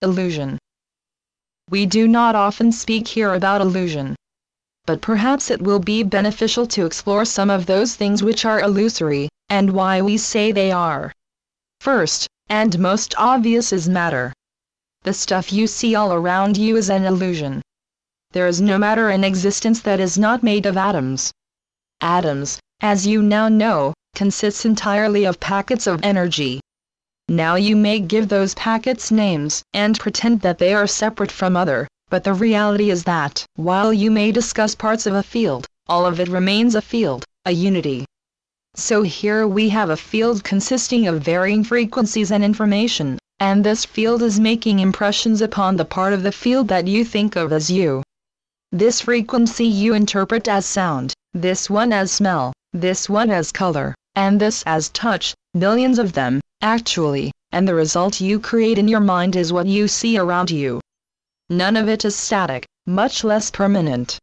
Illusion. We do not often speak here about illusion. But perhaps it will be beneficial to explore some of those things which are illusory, and why we say they are. First, and most obvious, is matter. The stuff you see all around you is an illusion. There is no matter in existence that is not made of atoms. Atoms, as you now know, consists entirely of packets of energy. Now you may give those packets names and pretend that they are separate from other, but the reality is that, while you may discuss parts of a field, all of it remains a field, a unity. So here we have a field consisting of varying frequencies and information, and this field is making impressions upon the part of the field that you think of as you. This frequency you interpret as sound, this one as smell, this one as color, and this as touch, millions of them, actually, and the result you create in your mind is what you see around you. None of it is static, much less permanent.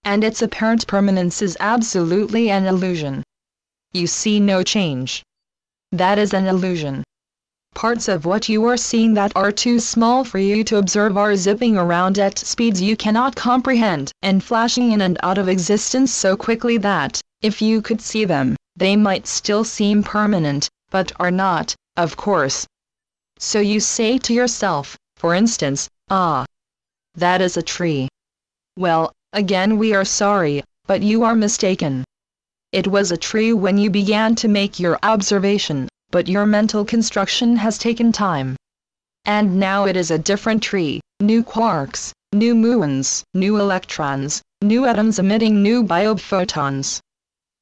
And its apparent permanence is absolutely an illusion. You see no change. That is an illusion. Parts of what you are seeing that are too small for you to observe are zipping around at speeds you cannot comprehend, and flashing in and out of existence so quickly that, if you could see them, they might still seem permanent, but are not, of course. So you say to yourself, for instance, "Ah, that is a tree." Well, again we are sorry, but you are mistaken. It was a tree when you began to make your observation, but your mental construction has taken time. And now it is a different tree, new quarks, new muons, new electrons, new atoms emitting new biophotons.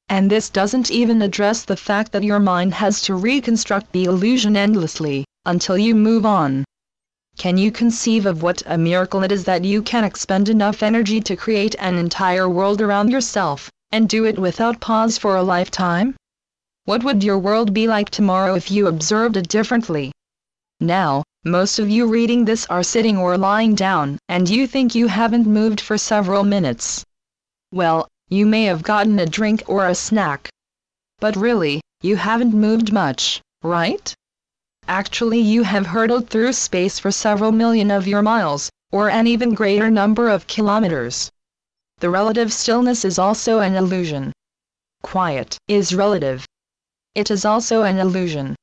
And this doesn't even address the fact that your mind has to reconstruct the illusion endlessly, until you move on. Can you conceive of what a miracle it is that you can expend enough energy to create an entire world around yourself, and do it without pause for a lifetime? What would your world be like tomorrow if you observed it differently? Now, most of you reading this are sitting or lying down, and you think you haven't moved for several minutes. Well, you may have gotten a drink or a snack. But really, you haven't moved much, right? Actually, you have hurtled through space for several million of your miles, or an even greater number of kilometers. The relative stillness is also an illusion. Quiet is relative. It is also an illusion.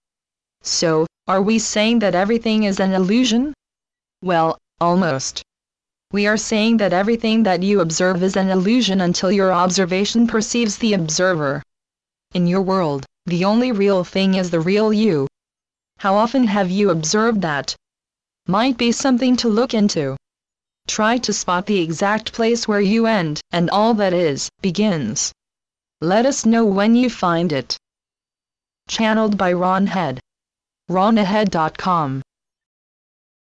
So, are we saying that everything is an illusion? Well, almost. We are saying that everything that you observe is an illusion until your observation perceives the observer. In your world, the only real thing is the real you. How often have you observed that? Might be something to look into. Try to spot the exact place where you end, and all that is, begins. Let us know when you find it. Channeled by Ron Head. RonAhead.com